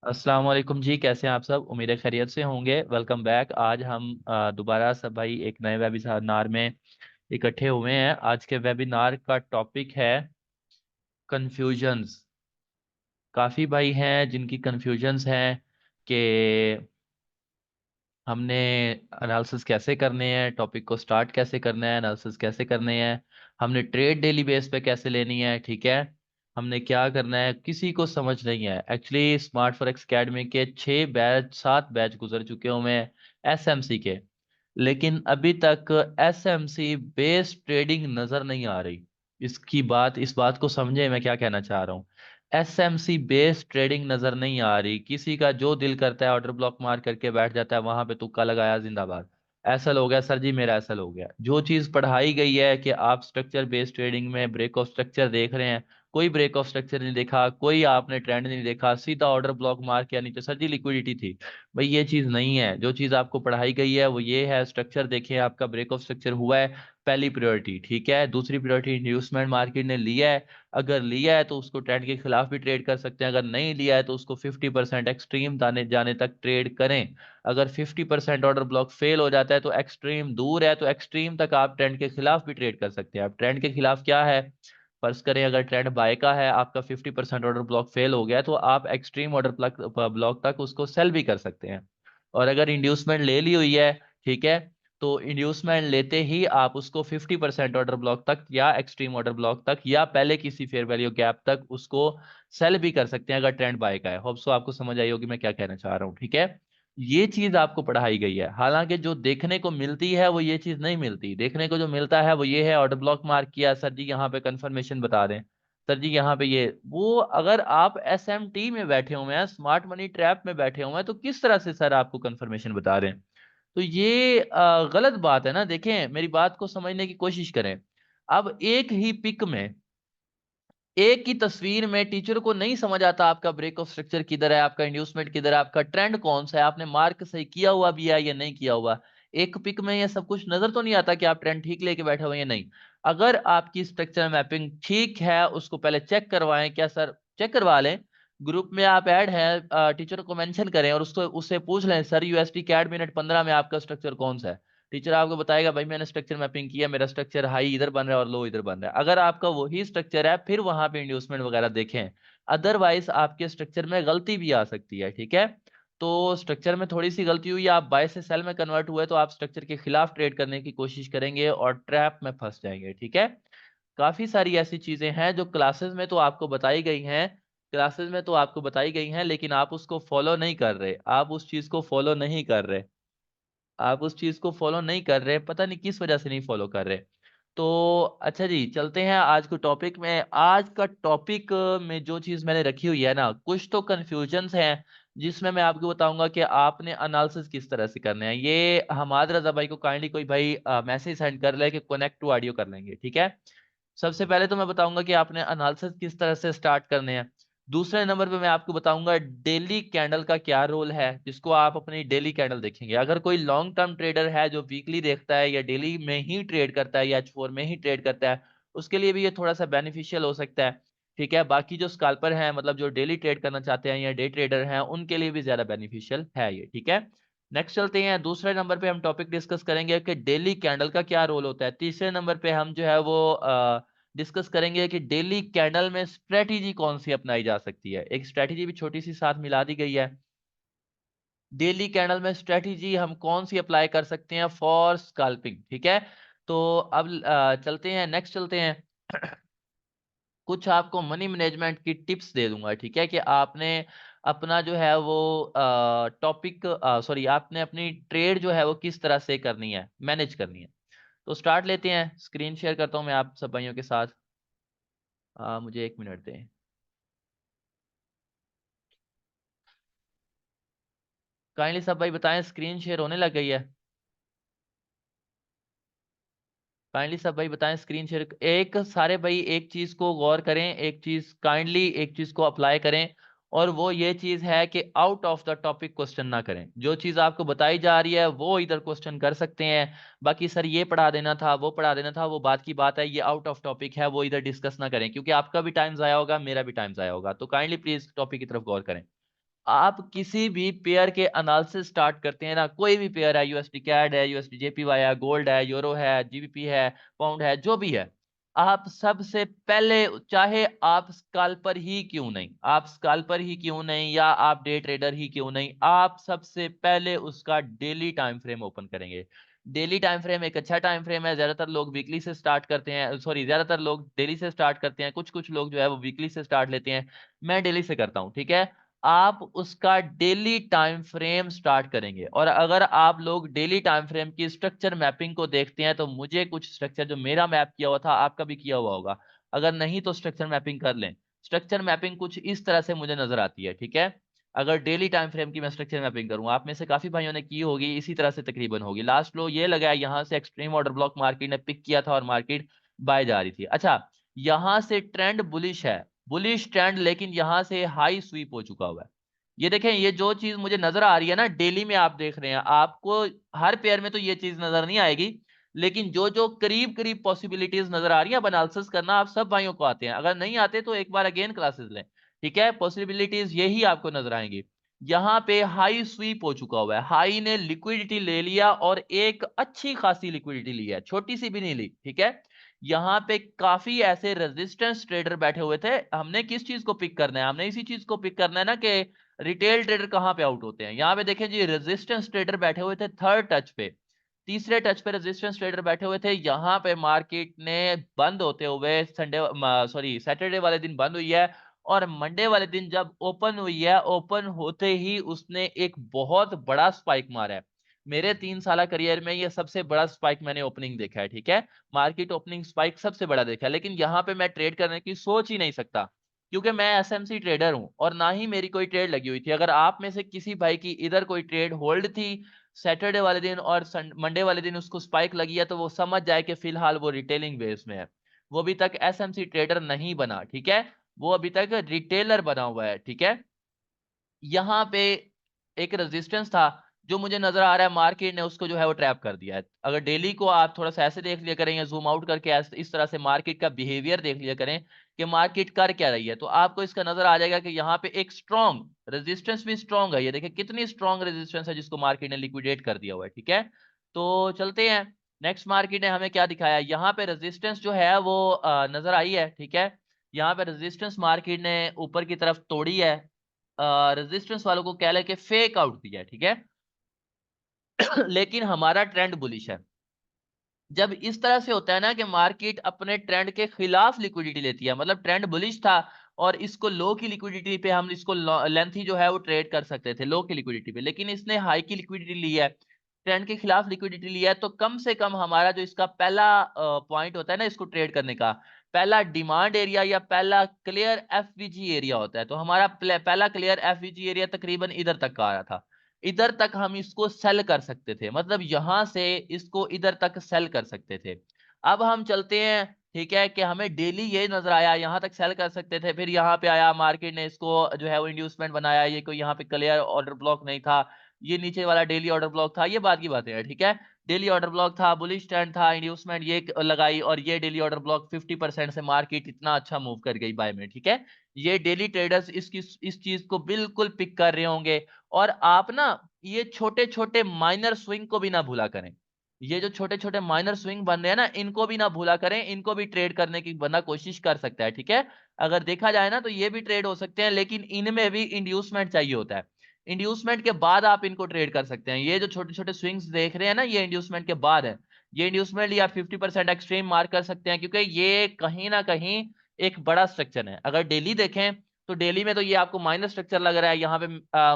अस्सलाम वालेकुम जी, कैसे हैं आप सब? उम्मीद है खैरियत से होंगे। Welcome back. आज हम दोबारा सब भाई एक नए वेबिनार में इकट्ठे हुए हैं। आज के वेबिनार का टॉपिक है कन्फ्यूजन्स। काफ़ी भाई हैं जिनकी कन्फ्यूजन्स हैं कि हमने एनालिसिस कैसे करने हैं, टॉपिक को स्टार्ट कैसे करना है, एनालिसिस कैसे करने हैं, हमने ट्रेड डेली बेस पे कैसे लेनी है, ठीक है, हमने क्या करना है, किसी को समझ नहीं है। एक्चुअली स्मार्ट फॉरेक्स एकेडमी के 6 बैच 7 बैच गुजर चुके हुए हैं एसएमसी के, लेकिन अभी तक एसएमसी बेस्ड ट्रेडिंग नजर नहीं आ रही। इस बात को समझे मैं क्या कहना चाह रहा हूँ। एसएमसी बेस्ड ट्रेडिंग नजर नहीं आ रही। किसी का जो दिल करता है ऑर्डर ब्लॉक मार करके बैठ जाता है, वहां पे तुक्का लगाया, जिंदाबाद, ऐसा हो गया सर जी, मेरा ऐसा हो गया। जो चीज पढ़ाई गई है कि आप स्ट्रक्चर बेस्ड ट्रेडिंग में ब्रेक ऑफ स्ट्रक्चर देख रहे हैं, कोई ब्रेक ऑफ स्ट्रक्चर नहीं देखा, कोई आपने ट्रेंड नहीं देखा, सीधा ऑर्डर ब्लॉक मार के नीचे, सर जी लिक्विडिटी थी। भाई ये चीज नहीं है। जो चीज आपको पढ़ाई गई है वो ये है, स्ट्रक्चर देखें, आपका ब्रेक ऑफ स्ट्रक्चर हुआ है, पहली प्रायोरिटी, ठीक है। दूसरी प्रायोरिटी, इंड्यूसमेंट मार्केट ने लिया है, अगर लिया है तो उसको ट्रेंड के खिलाफ भी ट्रेड कर सकते हैं, अगर नहीं लिया है तो उसको 50% एक्सट्रीम जाने जाने तक ट्रेड करें। अगर 50% ऑर्डर ब्लॉक फेल हो जाता है तो एक्सट्रीम दूर है, तो एक्सट्रीम तक आप ट्रेंड के खिलाफ भी ट्रेड कर सकते हैं। अब ट्रेंड के खिलाफ क्या है, फर्ज करें अगर ट्रेंड बाय का है, आपका 50% ऑर्डर ब्लॉक फेल हो गया, तो आप एक्सट्रीम ऑर्डर ब्लॉक तक उसको सेल भी कर सकते हैं। और अगर इंड्यूसमेंट ले ली हुई है, ठीक है, तो इंड्यूसमेंट लेते ही आप उसको 50% ऑर्डर ब्लॉक तक या एक्सट्रीम ऑर्डर ब्लॉक तक या पहले किसी फेयर वैल्यू गैप तक उसको सेल भी कर सकते हैं अगर ट्रेंड बाय का है। होप सो आपको समझ आई होगी मैं क्या कहना चाह रहा हूँ, ठीक है। ये चीज आपको पढ़ाई गई है, हालांकि जो देखने को मिलती है वो ये चीज नहीं मिलती। देखने को जो मिलता है वो ये है, ऑर्डर ब्लॉक मार्क किया, सर जी यहाँ पे कंफर्मेशन बता दें, सर जी यहाँ पे ये वो। अगर आप एसएमटी में बैठे हुए हैं, स्मार्ट मनी ट्रैप में बैठे हुए हैं, तो किस तरह से सर आपको कंफर्मेशन बता रहे हैं? तो ये गलत बात है ना। देखें, मेरी बात को समझने की कोशिश करें। अब एक ही पिक में, एक ही तस्वीर में टीचर को नहीं समझ आता आपका ब्रेक ऑफ स्ट्रक्चर किधर है, आपका इंड्यूसमेंट किधर है, आपका ट्रेंड कौन सा है, आपने मार्क सही किया हुआ भी है या नहीं किया हुआ। एक पिक में ये सब कुछ नजर तो नहीं आता कि आप ट्रेंड ठीक लेके बैठे हुए हैं, नहीं। अगर आपकी स्ट्रक्चर मैपिंग ठीक है, उसको पहले चेक करवाएं, क्या सर, चेक करवा लें। ग्रुप में आप ऐड हैं, टीचर को मेंशन करें और उसको उससे पूछ लें, सर यूएसडी कैड मिनट 15 में आपका स्ट्रक्चर कौन सा है। टीचर आपको बताएगा, भाई मैंने स्ट्रक्चर मैपिंग किया, मेरा स्ट्रक्चर हाई इधर बन रहा है और लो इधर बन रहा है। अगर आपका वही स्ट्रक्चर है, फिर वहां पे इंड्यूसमेंट वगैरह देखें। अदरवाइज आपके स्ट्रक्चर में गलती भी आ सकती है, ठीक है। तो स्ट्रक्चर में थोड़ी सी गलती हुई, आप बाय से सेल में कन्वर्ट हुए, तो आप स्ट्रक्चर के खिलाफ ट्रेड करने की कोशिश करेंगे और ट्रैप में फंस जाएंगे, ठीक है। काफी सारी ऐसी चीजें हैं जो क्लासेस में तो आपको बताई गई हैं, क्लासेस में तो आपको बताई गई हैं, लेकिन आप उसको फॉलो नहीं कर रहे, आप उस चीज को फॉलो नहीं कर रहे, आप उस चीज को फॉलो नहीं कर रहे, पता नहीं किस वजह से नहीं फॉलो कर रहे। तो अच्छा जी, चलते हैं आज के टॉपिक में। आज का टॉपिक में जो चीज मैंने रखी हुई है ना, कुछ तो कंफ्यूजन्स हैं जिसमें मैं आपको बताऊंगा कि आपने एनालिसिस किस तरह से करने हैं। ये हमाद रजा भाई को काइंडली कोई भाई मैसेज सेंड कर ले कि कनेक्ट टू ऑडियो कर लेंगे, ठीक है। सबसे पहले तो मैं बताऊंगा कि आपने एनालिसिस किस तरह से स्टार्ट करने हैं। दूसरे नंबर पे मैं आपको बताऊंगा डेली कैंडल का क्या रोल है, जिसको आप अपनी डेली कैंडल देखेंगे। अगर कोई लॉन्ग टर्म ट्रेडर है जो वीकली देखता है या डेली में ही ट्रेड करता है या H4 में ही ट्रेड करता है, उसके लिए भी ये थोड़ा सा बेनिफिशियल हो सकता है, ठीक है। बाकी जो स्काल्पर हैं, मतलब जो डेली ट्रेड करना चाहते हैं या डे ट्रेडर हैं, उनके लिए भी ज्यादा बेनिफिशियल है ये, ठीक है। नेक्स्ट चलते हैं, दूसरे नंबर पे हम टॉपिक डिस्कस करेंगे कि डेली कैंडल का क्या रोल होता है। तीसरे नंबर पे हम जो है वो डिस्कस करेंगे कि डेली कैंडल में स्ट्रेटेजी कौन सी अपनाई जा सकती है। एक स्ट्रेटेजी भी छोटी सी साथ मिला दी गई है। डेली कैंडल में स्ट्रेटेजी हम कौन सी अप्लाई कर सकते हैं फॉर स्कैल्पिंग, ठीक है। तो अब चलते हैं, नेक्स्ट चलते हैं। कुछ आपको मनी मैनेजमेंट की टिप्स दे दूंगा, ठीक है, कि आपने अपना जो है वो टॉपिक, सॉरी, आपने अपनी ट्रेड जो है वो किस तरह से करनी है, मैनेज करनी है। तो स्टार्ट लेते हैं, स्क्रीन शेयर करता हूं मैं आप सब भाइयों के साथ। मुझे 1 मिनट दें। काइंडली सब भाई बताएं, स्क्रीन शेयर होने लग गई है? काइंडली सब भाई बताएं, स्क्रीन शेयर। एक सारे भाई एक चीज को गौर करें, एक चीज काइंडली एक चीज को अप्लाई करें, और वो ये चीज है कि out of the topic question ना करें। जो चीज आपको बताई जा रही है वो इधर क्वेश्चन कर सकते हैं, बाकी सर ये पढ़ा देना था, वो पढ़ा देना था, वो बात की बात है, ये आउट ऑफ टॉपिक है, वो इधर डिस्कस ना करें, क्योंकि आपका भी टाइम जाया होगा, मेरा भी टाइम जाया होगा। तो काइंडली प्लीज टॉपिक की तरफ गौर करें। आप किसी भी पेयर के एनालिसिस स्टार्ट करते हैं ना, कोई भी पेयर है, यूएसडी कैड है, यूएसडी जेपीवाई है, गोल्ड है, यूरो है, जीबीपी है, पाउंड है, जो भी है, आप सबसे पहले, चाहे आप स्कैल्पर ही क्यों नहीं, आप स्कैल्पर ही क्यों नहीं या आप डे ट्रेडर ही क्यों नहीं, आप सबसे पहले उसका डेली टाइम फ्रेम ओपन करेंगे। डेली टाइम फ्रेम एक अच्छा टाइम फ्रेम है। ज्यादातर लोग वीकली से स्टार्ट करते हैं, सॉरी, ज्यादातर लोग डेली से स्टार्ट करते हैं, कुछ कुछ लोग जो है वो वीकली से स्टार्ट लेते हैं। मैं डेली से करता हूं, ठीक है। आप उसका डेली टाइम फ्रेम स्टार्ट करेंगे, और अगर आप लोग डेली टाइम फ्रेम की स्ट्रक्चर मैपिंग को देखते हैं तो मुझे कुछ स्ट्रक्चर जो मेरा मैप किया हुआ था आपका भी किया हुआ होगा, अगर नहीं तो स्ट्रक्चर मैपिंग कर लें। स्ट्रक्चर मैपिंग कुछ इस तरह से मुझे नजर आती है, ठीक है। अगर डेली टाइम फ्रेम की मैं स्ट्रक्चर मैपिंग करूं, आप में से काफी भाइयों ने की होगी, इसी तरह से तकरीबन होगी। लास्ट लो ये लगा है, यहां से एक्सट्रीम ऑर्डर ब्लॉक मार्केट ने पिक किया था और मार्केट बाय जा रही थी। अच्छा, यहां से ट्रेंड बुलिश है, बुलिश ट्रेंड, लेकिन यहां से हाई स्वीप हो चुका हुआ है। ये देखें, ये जो चीज मुझे नजर आ रही है ना, डेली में आप देख रहे हैं, आपको हर पेयर में तो ये चीज नजर नहीं आएगी, लेकिन जो जो करीब करीब पॉसिबिलिटीज नजर आ रही है, अब एनालिसिस करना आप सब भाइयों को आते हैं, अगर नहीं आते तो एक बार अगेन क्लासेस लें, ठीक है। पॉसिबिलिटीज यही आपको नजर आएंगी। यहाँ पे हाई स्वीप हो चुका हुआ है, हाई ने लिक्विडिटी ले लिया और एक अच्छी खासी लिक्विडिटी ली है, छोटी सी भी नहीं ली, ठीक है। यहाँ पे काफी ऐसे रेजिस्टेंस ट्रेडर बैठे हुए थे। हमने किस चीज को पिक करना है, हमने इसी चीज को पिक करना है ना कि रिटेल ट्रेडर कहां पे आउट होते हैं। यहाँ पे देखें जी, रेजिस्टेंस ट्रेडर बैठे हुए थे थर्ड टच पे, तीसरे टच पे रेजिस्टेंस ट्रेडर बैठे हुए थे। यहाँ पे मार्केट ने बंद होते हुए संडे, सॉरी, सैटरडे वाले दिन बंद हुई है, और मंडे वाले दिन जब ओपन हुई है, ओपन होते ही उसने एक बहुत बड़ा स्पाइक मारा है। मेरे 3 साल करियर में ये सबसे बड़ा स्पाइक मैंने ओपनिंग देखा है, ठीक है। मार्केट ओपनिंग स्पाइक सबसे बड़ा देखा है, लेकिन यहाँ पे मैं ट्रेड करने की सोच ही नहीं सकता, क्योंकि मैं एसएमसी ट्रेडर हूं और ना ही मेरी कोई ट्रेड लगी हुई थी। अगर आप में से किसी भाई की इधर कोई ट्रेड होल्ड थी सैटरडे वाले दिन और मंडे वाले दिन उसको स्पाइक लगी है, तो वो समझ जाए कि फिलहाल वो रिटेलिंग बेस में है, वो अभी तक एसएमसी ट्रेडर नहीं बना, ठीक है। वो अभी तक रिटेलर बना हुआ है, ठीक है। यहाँ पे एक रेजिस्टेंस था जो मुझे नजर आ रहा है मार्केट ने उसको जो है वो ट्रैप कर दिया है। अगर डेली को आप थोड़ा सा ऐसे देख लिया करें या जूम आउट करके इस तरह से मार्केट का बिहेवियर देख लिया करें कि मार्केट कर क्या रही है, तो आपको इसका नजर आ जाएगा कि यहाँ पे एक स्ट्रॉन्ग रेजिस्टेंस भी स्ट्रॉन्ग है। ये देखिए कितनी स्ट्रॉन्ग रेजिस्टेंस है जिसको मार्केट ने लिक्विडेट कर दिया हुआ है, ठीक है। तो चलते हैं, नेक्स्ट मार्केट ने हमें क्या दिखाया। यहाँ पे रेजिस्टेंस जो है वो नजर आई है, ठीक है। यहाँ पे रेजिस्टेंस मार्केट ने ऊपर की तरफ तोड़ी है, रेजिस्टेंस वालों को कह लेके फेक आउट दिया है, ठीक है। लेकिन हमारा ट्रेंड बुलिश है। जब इस तरह से होता है ना कि मार्केट अपने ट्रेंड के खिलाफ लिक्विडिटी लेती है, मतलब ट्रेंड बुलिश था और इसको लो की लिक्विडिटी पे हम इसको लेंथी जो है वो ट्रेड कर सकते थे लो की लिक्विडिटी पे, लेकिन इसने हाई की लिक्विडिटी ली है, ट्रेंड के खिलाफ लिक्विडिटी लिया है, तो कम से कम हमारा जो इसका पहला पॉइंट होता है ना इसको ट्रेड करने का, पहला डिमांड एरिया या पहला क्लियर एफवीजी एरिया होता है। तो हमारा पहला क्लियर एफवीजी एरिया तकरीबन इधर तक का आ रहा था, इधर तक हम इसको सेल कर सकते थे, मतलब यहां से इसको इधर तक सेल कर सकते थे। अब हम चलते हैं, ठीक है, कि हमें डेली ये नजर आया यहां तक सेल कर सकते थे, फिर यहाँ पे आया मार्केट ने इसको जो है वो इंड्यूसमेंट बनाया, ये कोई यहाँ पे क्लियर ऑर्डर ब्लॉक नहीं था, ये नीचे वाला डेली ऑर्डर ब्लॉक था, ये बात की बातें हैं, ठीक है। डेली ऑर्डर ब्लॉक था, बुलिश स्टैंड था, इंड्यूसमेंट ये लगाई, और ये डेली ऑर्डर ब्लॉक 50% से मार्केट इतना अच्छा मूव कर गई बाय में, ठीक है। ये डेली ट्रेडर्स इसकी इस चीज को बिल्कुल पिक कर रहे होंगे। और आप ना ये छोटे छोटे माइनर स्विंग को भी ना भूला करें, ये जो छोटे छोटे माइनर स्विंग बन रहे हैं ना इनको भी ना भूला करें, इनको भी ट्रेड करने की बंदा कोशिश कर सकता है, ठीक है। अगर देखा जाए ना तो ये भी ट्रेड हो सकते हैं, लेकिन इनमें भी इंड्यूसमेंट चाहिए होता है, इंड्यूसमेंट के बाद आप इनको ट्रेड कर सकते हैं। ये जो छोटे छोटे स्विंग्स देख रहे हैं ना ये इंड्यूसमेंट के बाद है, ये इंड्यूसमेंट या 50% एक्सट्रीम मार्क कर सकते हैं, क्योंकि ये कहीं ना कहीं एक बड़ा स्ट्रक्चर है। अगर डेली देखें तो डेली में तो ये आपको माइनस स्ट्रक्चर लग रहा है, यहाँ पे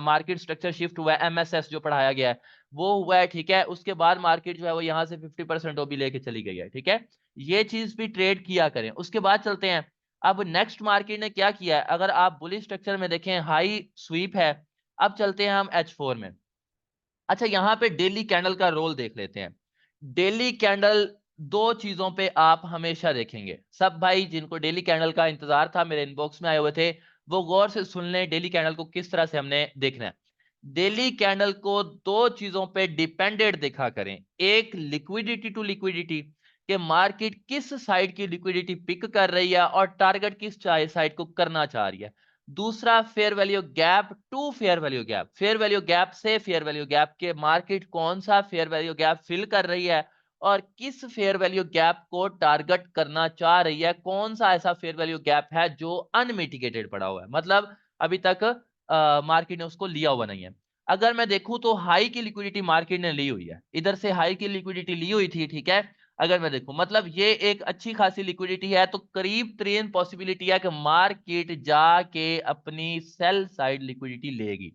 मार्केट स्ट्रक्चर शिफ्ट हुआ है, एमएसएस जो पढ़ाया गया है वो हुआ है, ठीक है। उसके बाद मार्केट जो है वो यहाँ से 50% भी लेके चली गई है, ठीक है। ये चीज भी ट्रेड किया करें। उसके बाद चलते हैं, अब नेक्स्ट मार्केट ने क्या किया है, अगर आप बुलिश स्ट्रक्चर में देखें हाई स्वीप है। अब चलते हैं हम H4 में। अच्छा, यहाँ पे डेली कैंडल का रोल देख लेते हैं। डेली कैंडल दो चीजों पे आप हमेशा देखेंगे, सब भाई जिनको डेली कैंडल का इंतजार था मेरे इनबॉक्स में आए हुए थे वो गौर से सुन लें डेली कैंडल को किस तरह से हमने देखना है। डेली कैंडल को दो चीजों पे डिपेंडेंट देखा करें, एक लिक्विडिटी टू लिक्विडिटी, कि मार्केट किस साइड की लिक्विडिटी पिक कर रही है और टारगेट किस साइड को करना चाह रही है। दूसरा fair value gap to fair value gap, fair value gap से फेयर वैल्यू गैप के मार्केट कौन सा फेयर वैल्यू गैप फिल कर रही है और किस फेयर वैल्यू गैप को टारगेट करना चाह रही है, कौन सा ऐसा फेयर वैल्यू गैप है जो अनमिटिगेटेड पड़ा हुआ है, मतलब अभी तक मार्केट ने उसको लिया हुआ नहीं है। अगर मैं देखूं तो हाई की लिक्विडिटी मार्केट ने ली हुई है, इधर से हाई की लिक्विडिटी ली हुई थी, ठीक है। अगर मैं देखूं मतलब ये एक अच्छी खासी लिक्विडिटी है, तो करीब 3 पॉसिबिलिटी है कि मार्केट जाके अपनी सेल साइड लिक्विडिटी लेगी,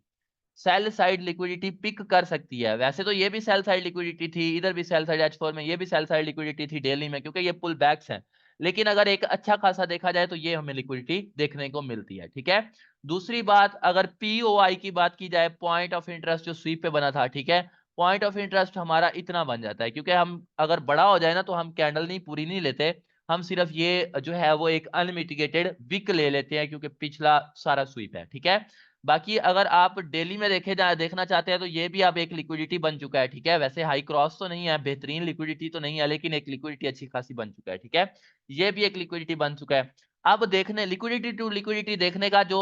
सेल साइड लिक्विडिटी पिक कर सकती है। वैसे तो ये भी सेल साइड लिक्विडिटी थी, इधर भी सेल साइड H4 में ये भी सेल साइड लिक्विडिटी थी डेली में, क्योंकि ये पुल बैक्स हैं। लेकिन अगर एक अच्छा खासा देखा जाए तो ये हमें लिक्विडिटी देखने को मिलती है, ठीक है। दूसरी बात, अगर पीओआई की बात की जाए, पॉइंट ऑफ इंटरेस्ट जो स्वीप पे बना था, ठीक है, पॉइंट ऑफ इंटरेस्ट हमारा इतना बन जाता है, क्योंकि हम अगर बड़ा हो जाए ना तो हम कैंडल नहीं पूरी नहीं लेते, हम सिर्फ ये जो है वो एक अनमिटिगेटेड विक ले लेते हैं, क्योंकि पिछला सारा स्वीप है, ठीक है। बाकी अगर आप डेली में देखना चाहते हैं तो ये भी आप एक लिक्विडिटी बन चुका है, ठीक है। वैसे हाई क्रॉस तो नहीं है, बेहतरीन लिक्विडिटी तो नहीं है, लेकिन एक लिक्विडिटी अच्छी खासी बन चुका है, ठीक है। ये भी एक लिक्विडिटी बन चुका है। अब देखने लिक्विडिटी टू लिक्विडिटी देखने का जो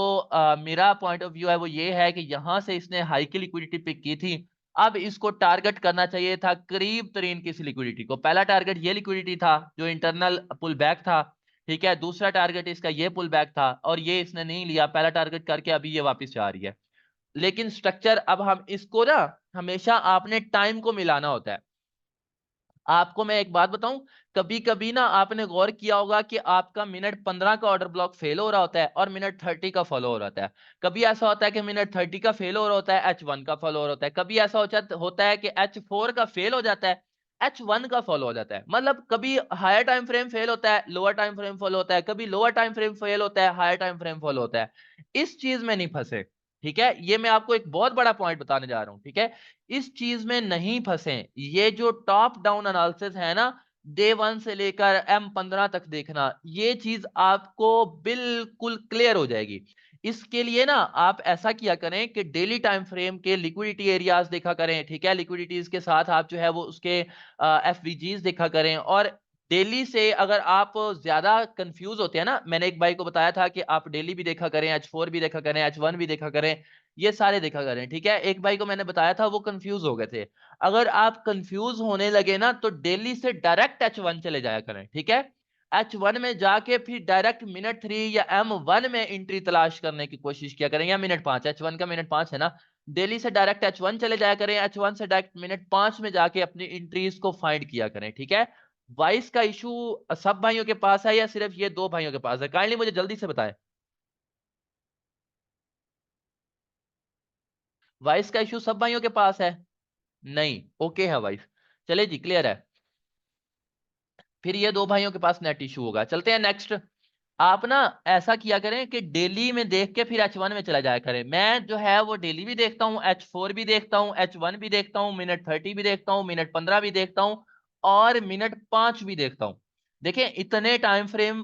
मेरा पॉइंट ऑफ व्यू है वो ये है कि यहां से इसने हाई की लिक्विडिटी पिक की थी, अब इसको टारगेट करना चाहिए था करीब तरीन किसी लिक्विडिटी को। पहला टारगेट ये लिक्विडिटी था जो इंटरनल पुल बैक था, ठीक है। दूसरा टारगेट इसका ये पुल बैक था और ये इसने नहीं लिया, पहला टारगेट करके अभी ये वापस आ रही है। लेकिन स्ट्रक्चर, अब हम इसको ना हमेशा आपने टाइम को मिलाना होता है। आपको मैं एक बात बताऊं, कभी कभी ना आपने गौर किया होगा कि आपका मिनट 15 का ऑर्डर ब्लॉक फेल हो रहा होता है और मिनट 30 का फॉलो हो रहा होता है। कभी ऐसा होता है कि मिनट 30 का फेल हो रहा होता है, H1 का फॉलो हो रहा होता है। कभी ऐसा होता है कि H4 का फेल हो जाता है, H1 का फॉलो हो जाता है। मतलब कभी हायर टाइम फ्रेम फेल होता है, लोअर टाइम फ्रेम फॉलो होता है, कभी लोअर टाइम फ्रेम फेल होता है, हायर टाइम फ्रेम फॉलो होता है। इस चीज में नहीं फंसे, ठीक है। ये मैं आपको एक बहुत बड़ा पॉइंट बताने जा रहा हूं, ठीक है। इस चीज में नहीं फंसे। ये जो टॉप डाउन एनालिसिस है ना, डे 1 से लेकर M15 तक देखना, ये चीज आपको बिल्कुल क्लियर हो जाएगी। इसके लिए ना आप ऐसा किया करें कि डेली टाइम फ्रेम के लिक्विडिटी एरियाज देखा करें, ठीक है। लिक्विडिटीज के साथ आप जो है वो उसके एफवीजीज देखा करें। और डेली से अगर आप ज्यादा कंफ्यूज होते हैं ना, मैंने एक भाई को बताया था कि आप डेली भी देखा करें, H4 भी देखा करें, H1 भी देखा करें, ये सारे देखा करें, ठीक है। एक भाई को मैंने बताया था, वो कंफ्यूज हो गए थे। अगर आप कंफ्यूज होने लगे ना तो डेली से डायरेक्ट H1 चले जाया करें, ठीक है। H1 में जाके फिर डायरेक्ट मिनट 3 या M1 में एंट्री तलाश करने की कोशिश किया करें, या मिनट 5, H1 का मिनट 5 है ना, डेली से डायरेक्ट H1 चले जाया करें, H1 से डायरेक्ट मिनट 5 में जाके अपनी एंट्रीज को फाइंड किया करें, ठीक है। वाइस का इशू सब भाइयों के पास है या सिर्फ ये 2 भाइयों के पास है? काइंडली मुझे जल्दी से बताएं। वाइस का इशू सब भाइयों के पास है? नहीं, ओके है वाइस। चले जी, क्लियर है। फिर ये 2 भाइयों के पास नेट इशू होगा। चलते हैं नेक्स्ट। आप ना ऐसा किया करें कि डेली में देख के फिर H1 में चला जाया करें। मैं जो है वो डेली भी देखता हूँ, H4 भी देखता हूँ, H1 भी देखता हूँ, मिनट 30 भी देखता हूँ, मिनट 15 भी देखता हूँ और मिनट 5 भी देखता हूँ। देखें, इतने टाइम फ्रेम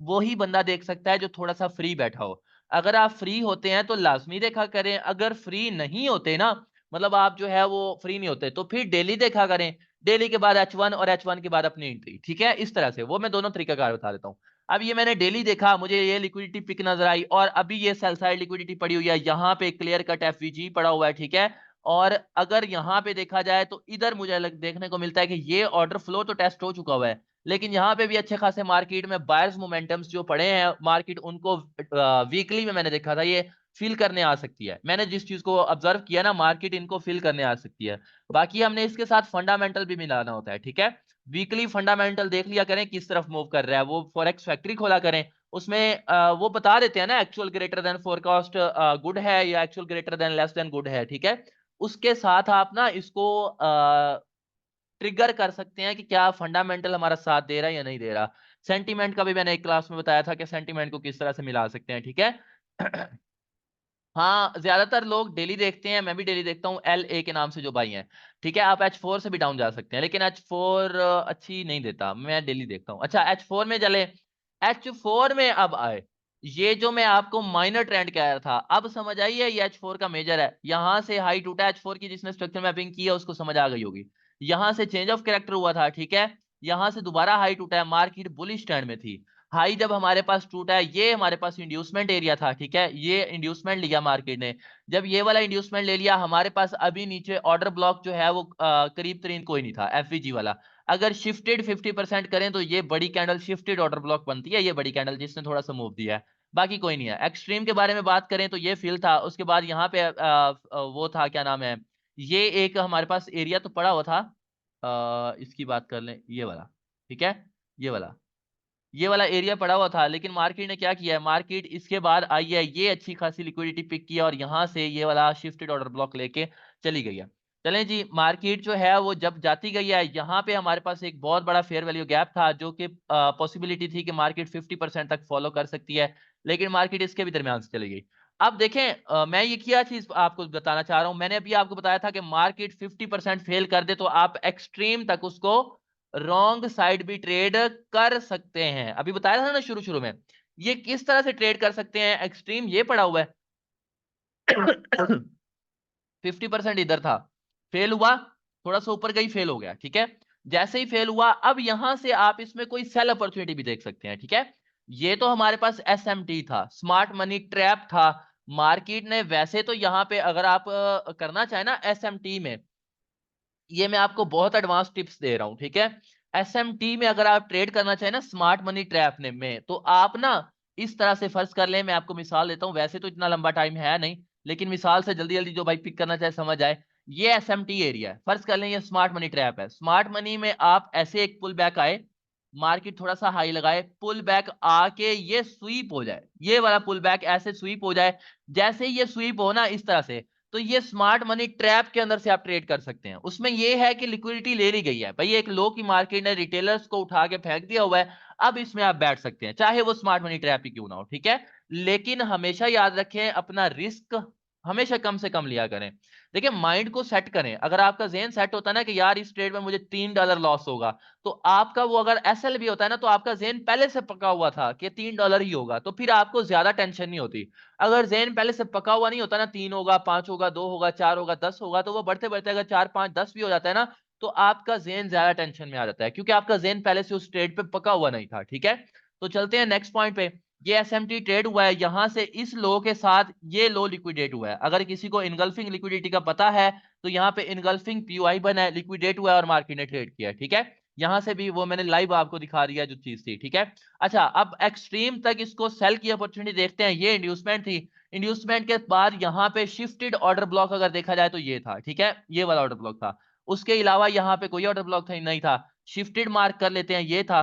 वही बंदा देख सकता है जो थोड़ा सा फ्री बैठा हो। अगर आप फ्री होते हैं तो लाजमी देखा करें, अगर फ्री नहीं होते ना, मतलब आप जो है वो फ्री नहीं होते, तो फिर डेली देखा करें। डेली के बाद H1 और H1 के बाद अपनी एंट्री, ठीक है। इस तरह से वो मैं दोनों तरीका कार बता देता हूँ। अब ये मैंने डेली देखा, मुझे ये लिक्विडिटी पिक नजर आई और अभी ये सेल साइड लिक्विडिटी पड़ी हुई है, यहाँ पे क्लियर कट एफवीजी पड़ा हुआ है, ठीक है। और अगर यहाँ पे देखा जाए तो इधर मुझे देखने को मिलता है कि ये ऑर्डर फ्लो तो टेस्ट हो चुका हुआ है, लेकिन यहाँ पे भी अच्छे खासे मार्केट में बायर्स मोमेंटम्स जो पड़े हैं, मार्केट उनको वीकली में मैंने देखा था ये फिल करने आ सकती है। मैंने जिस चीज को ऑब्जर्व किया ना, मार्केट इनको फिल करने आ सकती है। बाकी हमने इसके साथ फंडामेंटल भी मिलाना होता है, ठीक है। वीकली फंडामेंटल देख लिया करें किस तरफ मूव कर रहा है, वो फॉरेक्स फैक्ट्री खोला करें, उसमें वो बता देते हैं ना actual greater than forecast good है या actual greater than less than good है, ठीक है। उसके साथ आप ना इसको ट्रिगर कर सकते हैं कि क्या फंडामेंटल हमारा साथ दे रहा है या नहीं दे रहा। सेंटीमेंट का भी मैंने एक क्लास में बताया था कि सेंटीमेंट को किस तरह से मिला सकते हैं, ठीक है। हाँ, ज्यादातर लोग डेली देखते हैं, मैं भी डेली देखता हूँ, LA के नाम से जो भाई हैं, ठीक है। आप H4 से भी डाउन जा सकते हैं, लेकिन H4 अच्छी नहीं देता, मैं डेली देखता हूँ। अच्छा, H4 में चले। H4 में अब आए, ये जो मैं आपको माइनर ट्रेंड कह रहा था, अब समझ आई है, ये H4 का मेजर है। यहां से हाई टूटा H4 की, जिसने स्ट्रक्चर मैपिंग की है उसको समझ आ गई होगी। यहां से चेंज ऑफ कैरेक्टर हुआ था, ठीक है। यहां से दोबारा हाई टूटा है, मार्केट बुलिश ट्रेंड में थी। हाई जब हमारे पास टूटा है, ये हमारे पास इंड्यूसमेंट एरिया था, ठीक है, ये इंड्यूसमेंट लिया मार्केट ने। जब ये वाला इंड्यूसमेंट ले लिया, हमारे पास अभी नीचे ऑर्डर ब्लॉक जो है वो करीब तरीन कोई नहीं था, एफवीजी वाला। अगर शिफ्टेड 50% करें तो ये बड़ी कैंडल शिफ्टेड ऑर्डर ब्लॉक बनती है, ये बड़ी कैंडल जिसने थोड़ा सा मूव दिया है, बाकी कोई नहीं है। एक्सट्रीम के बारे में बात करें तो ये फिल था, उसके बाद यहाँ पे वो था, क्या नाम है, ये एक हमारे पास एरिया तो पड़ा हुआ था, इसकी बात कर लें, ये वाला, ठीक है, ये वाला एरिया पड़ा हुआ था, लेकिन मार्केट ने क्या किया है, मार्केट इसके बाद आई है, ये अच्छी खासी लिक्विडिटी पिक किया और यहां से ये वाला शिफ्टेड ऑर्डर ब्लॉक लेके चली गई है। चलें जी, मार्केट जो है वो जब जाती गई है, यहाँ पे हमारे पास एक बहुत बड़ा फेयर वैल्यू गैप था, जो कि पॉसिबिलिटी थी कि मार्केट 50% तक फॉलो कर सकती है, लेकिन मार्केट इसके भी दरमियान से चली गई। अब देखें, मैं ये क्या चीज आपको बताना चाह रहा हूं, मैंने अभी आपको बताया था कि मार्केट 50% फेल कर दे तो आप एक्सट्रीम तक उसको रॉन्ग साइड भी ट्रेड कर सकते हैं। अभी बताया था ना शुरू शुरू में, ये किस तरह से ट्रेड कर सकते हैं, एक्सट्रीम ये पड़ा हुआ है 50% इधर था, फेल हुआ, थोड़ा सा ऊपर गई, फेल हो गया, ठीक है। जैसे ही फेल हुआ, अब यहां से आप इसमें कोई सेल अपॉर्चुनिटी भी देख सकते हैं, ठीक है। ये तो हमारे पास एसएमटी था, स्मार्ट मनी ट्रैप था। मार्केट ने वैसे तो यहाँ पे अगर आप करना चाहे ना एसएमटी में, ये मैं आपको बहुत एडवांस टिप्स दे रहा हूं, ठीक है। एसएमटी में अगर आप ट्रेड करना चाहे ना स्मार्ट मनी ट्रैप ने में, तो आप ना इस तरह से फर्ज कर लें, मैं आपको मिसाल देता हूं, वैसे तो इतना लंबा टाइम है नहीं, लेकिन मिसाल से जल्दी जल्दी जो भाई पिक करना चाहे समझ आए। ये एसएमटी एरिया है, फर्ज कर लें ये स्मार्ट मनी ट्रैप है। स्मार्ट मनी में आप ऐसे एक पुल बैक आए, मार्केट थोड़ा सा हाई लगाए, पुल बैक आके ये स्वीप हो जाए, ये वाला पुल बैक ऐसे स्वीप हो जाए, जैसे ही ये स्वीप हो ना इस तरह से, तो ये स्मार्ट मनी ट्रैप के अंदर से आप ट्रेड कर सकते हैं। उसमें ये है कि लिक्विडिटी ले ली गई है भाई, एक लो की मार्केट ने रिटेलर्स को उठा के फेंक दिया हुआ है, अब इसमें आप बैठ सकते हैं, चाहे वो स्मार्ट मनी ट्रैप ही क्यों ना हो, ठीक है। लेकिन हमेशा याद रखें, अपना रिस्क हमेशा कम से कम लिया करें। देखिए, माइंड को सेट करें, अगर आपका जेन सेट होता है ना कि यार इस ट्रेड में मुझे $3 लॉस होगा, तो आपका वो अगर एसएल भी होता है ना, तो आपका जेन पहले से पका हुआ था कि $3 ही होगा, तो फिर आपको ज्यादा टेंशन नहीं होती। अगर जेन पहले से पका हुआ नहीं होता ना, 3 होगा, 5 होगा, 2 होगा, 4 होगा, 10 होगा, तो वो बढ़ते बढ़ते अगर 4 5 10 भी हो जाता है ना, तो आपका जेन ज्यादा टेंशन में आ जाता है, क्योंकि आपका जेन पहले से उस ट्रेड पे पका हुआ नहीं था, ठीक है। तो चलते हैं नेक्स्ट पॉइंट पे। ये एसएमटी ट्रेड हुआ है, यहां से इस लो के साथ ये लो लिक्विडेट हुआ है। अगर किसी को इनगल्फिंग लिक्विडिटी का पता है, तो यहाँ पे इनगल्फिंग पीओआई बना है, लिक्विडेट हुआ है और मार्केट ने ट्रेड किया है, ठीक है। यहां से भी वो मैंने लाइव आपको दिखा दिया जो चीज थी, ठीक है। अच्छा, अब एक्सट्रीम तक इसको सेल की अपॉर्चुनिटी देखते हैं, ये इंड्यूसमेंट थी। इंड्यूसमेंट के बाद यहाँ पे शिफ्टेड ऑर्डर ब्लॉक अगर देखा जाए तो ये था, ठीक है, ये वाला ऑर्डर ब्लॉक था। उसके अलावा यहाँ पे कोई ऑर्डर ब्लॉक था नहीं था। शिफ्टेड मार्क कर लेते हैं, ये था।